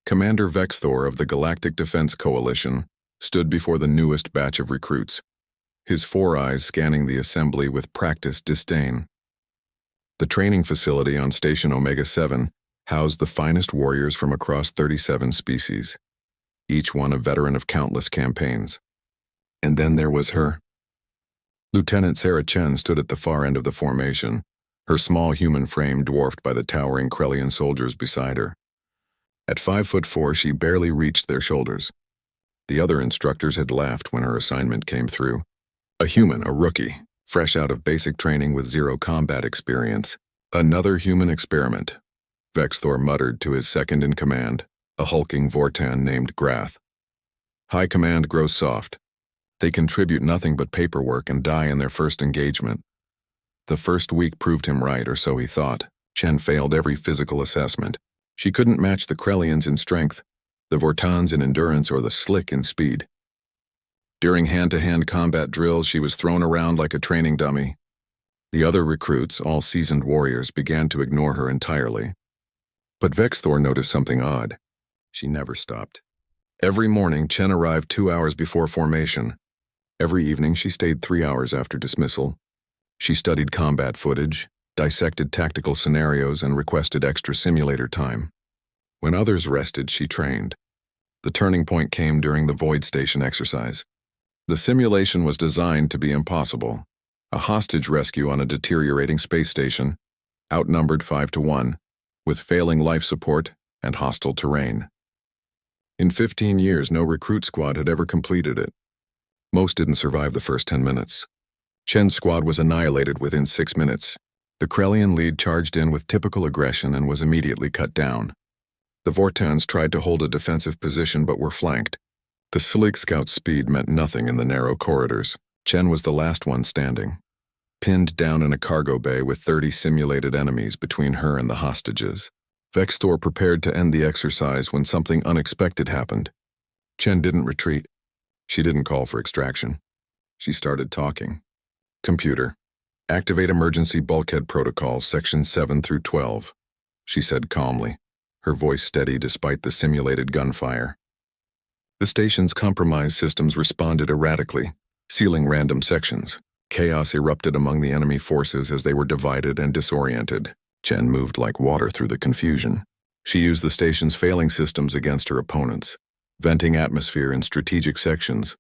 Commander Vexthor of the Galactic Defense Coalition stood before the newest batch of recruits, his four eyes scanning the assembly with practiced disdain. The training facility on Station Omega-7 housed the finest warriors from across 37 species, each one a veteran of countless campaigns. And then there was her. Lieutenant Sarah Chen stood at the far end of the formation, her small human frame dwarfed by the towering Krellian soldiers beside her. At 5'4", she barely reached their shoulders. The other instructors had laughed when her assignment came through. A human, a rookie, fresh out of basic training with zero combat experience. Another human experiment, Vexthor muttered to his second-in-command, a hulking Vortan named Grath. High command grows soft. They contribute nothing but paperwork and die in their first engagement. The first week proved him right, or so he thought. Chen failed every physical assessment. She couldn't match the Krellians in strength, the Vortans in endurance, or the Slick in speed. During hand-to-hand combat drills, she was thrown around like a training dummy. The other recruits, all seasoned warriors, began to ignore her entirely. But Vexthor noticed something odd. She never stopped. Every morning, Chen arrived 2 hours before formation. Every evening, she stayed 3 hours after dismissal. She studied combat footage, dissected tactical scenarios, and requested extra simulator time. When others rested, she trained. The turning point came during the Void Station exercise. The simulation was designed to be impossible. A hostage rescue on a deteriorating space station, outnumbered 5-1, with failing life support and hostile terrain. In 15 years, no recruit squad had ever completed it. Most didn't survive the first 10 minutes. Chen's squad was annihilated within 6 minutes. The Krellian lead charged in with typical aggression and was immediately cut down. The Vortans tried to hold a defensive position but were flanked. The Slick Scout's speed meant nothing in the narrow corridors. Chen was the last one standing, pinned down in a cargo bay with 30 simulated enemies between her and the hostages. Vexthor prepared to end the exercise when something unexpected happened. Chen didn't retreat. She didn't call for extraction. She started talking. Computer, activate emergency bulkhead protocols, sections 7 through 12, she said calmly, her voice steady despite the simulated gunfire. The station's compromised systems responded erratically, sealing random sections. Chaos erupted among the enemy forces as they were divided and disoriented. Chen moved like water through the confusion. She used the station's failing systems against her opponents, venting atmosphere in strategic sections,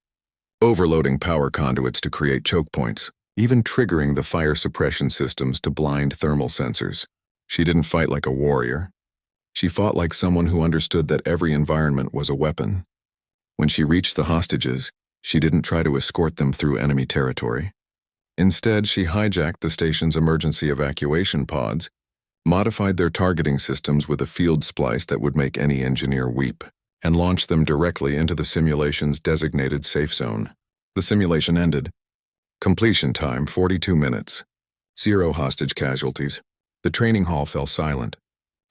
overloading power conduits to create choke points, even triggering the fire suppression systems to blind thermal sensors. She didn't fight like a warrior. She fought like someone who understood that every environment was a weapon. When she reached the hostages, she didn't try to escort them through enemy territory. Instead, she hijacked the station's emergency evacuation pods, modified their targeting systems with a field splice that would make any engineer weep, and launched them directly into the simulation's designated safe zone. The simulation ended. Completion time, 42 minutes. 0 hostage casualties. The training hall fell silent.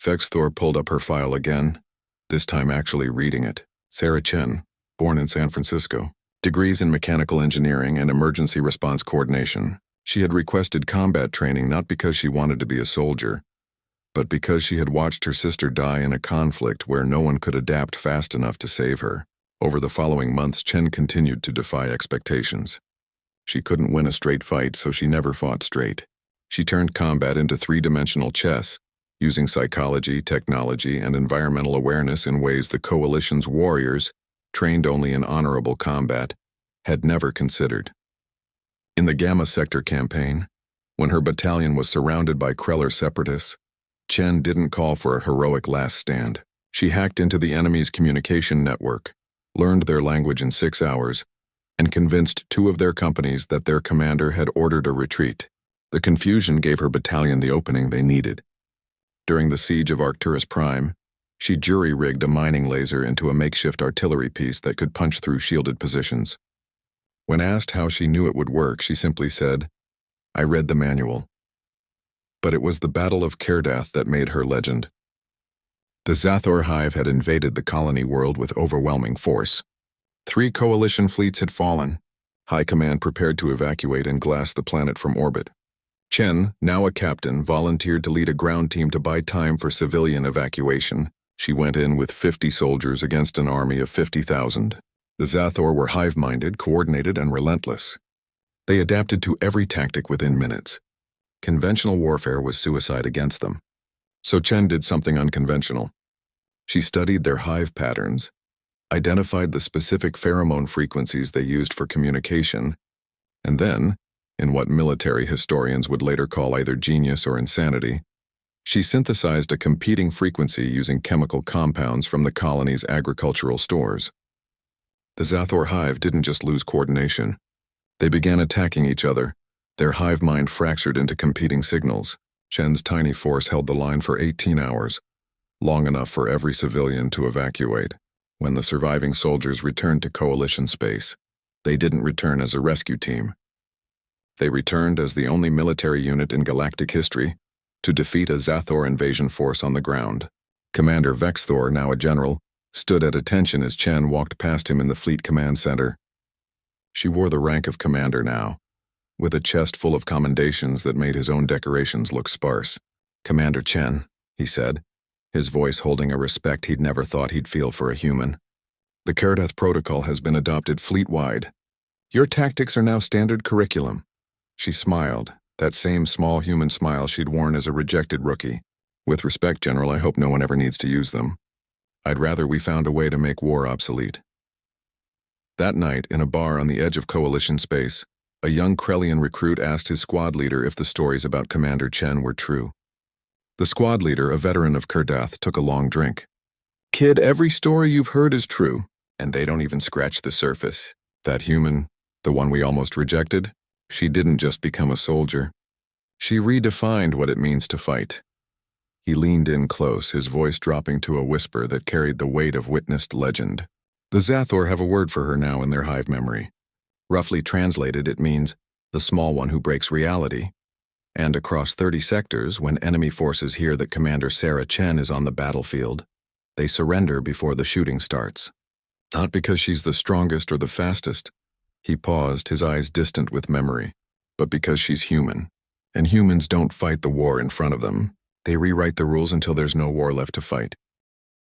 Vexthor pulled up her file again, this time actually reading it. Sarah Chen, born in San Francisco. Degrees in mechanical engineering and emergency response coordination. She had requested combat training not because she wanted to be a soldier, but because she had watched her sister die in a conflict where no one could adapt fast enough to save her. Over the following months, Chen continued to defy expectations. She couldn't win a straight fight, so she never fought straight. She turned combat into three-dimensional chess, using psychology, technology, and environmental awareness in ways the Coalition's warriors, trained only in honorable combat, had never considered. In the Gamma Sector campaign, when her battalion was surrounded by Kreller separatists, Chen didn't call for a heroic last stand. She hacked into the enemy's communication network, learned their language in 6 hours, and convinced 2 of their companies that their commander had ordered a retreat. The confusion gave her battalion the opening they needed. During the siege of Arcturus Prime, she jury-rigged a mining laser into a makeshift artillery piece that could punch through shielded positions. When asked how she knew it would work, she simply said, "I read the manual." But it was the Battle of Kerdath that made her legend. The Zathor Hive had invaded the colony world with overwhelming force. 3 Coalition fleets had fallen. High Command prepared to evacuate and glass the planet from orbit. Chen, now a captain, volunteered to lead a ground team to buy time for civilian evacuation, She went in with 50 soldiers against an army of 50,000. The Zathor were hive-minded, coordinated, and relentless. They adapted to every tactic within minutes. Conventional warfare was suicide against them. So Chen did something unconventional. She studied their hive patterns, identified the specific pheromone frequencies they used for communication, and then, in what military historians would later call either genius or insanity, she synthesized a competing frequency using chemical compounds from the colony's agricultural stores. The Zathor hive didn't just lose coordination. They began attacking each other, their hive mind fractured into competing signals. Chen's tiny force held the line for 18 hours, long enough for every civilian to evacuate. When the surviving soldiers returned to Coalition space, they didn't return as a rescue team. They returned as the only military unit in galactic history to defeat a Zathor invasion force on the ground. Commander Vexthor, now a general, stood at attention as Chen walked past him in the Fleet Command Center. She wore the rank of commander now, with a chest full of commendations that made his own decorations look sparse. "Commander Chen," he said, his voice holding a respect he'd never thought he'd feel for a human. "The Karadeath Protocol has been adopted fleet-wide. Your tactics are now standard curriculum." She smiled, that same small human smile she'd worn as a rejected rookie. "With respect, General, I hope no one ever needs to use them. I'd rather we found a way to make war obsolete." That night, in a bar on the edge of Coalition space, a young Krellian recruit asked his squad leader if the stories about Commander Chen were true. The squad leader, a veteran of Karadeath, took a long drink. "Kid, every story you've heard is true, and they don't even scratch the surface. That human, the one we almost rejected, she didn't just become a soldier. She redefined what it means to fight." He leaned in close, his voice dropping to a whisper that carried the weight of witnessed legend. "The Zathor have a word for her now in their hive memory. Roughly translated, it means the small one who breaks reality. And across 30 sectors, when enemy forces hear that Commander Sarah Chen is on the battlefield, they surrender before the shooting starts. Not because she's the strongest or the fastest," he paused, his eyes distant with memory, "but because she's human. And humans don't fight the war in front of them. They rewrite the rules until there's no war left to fight."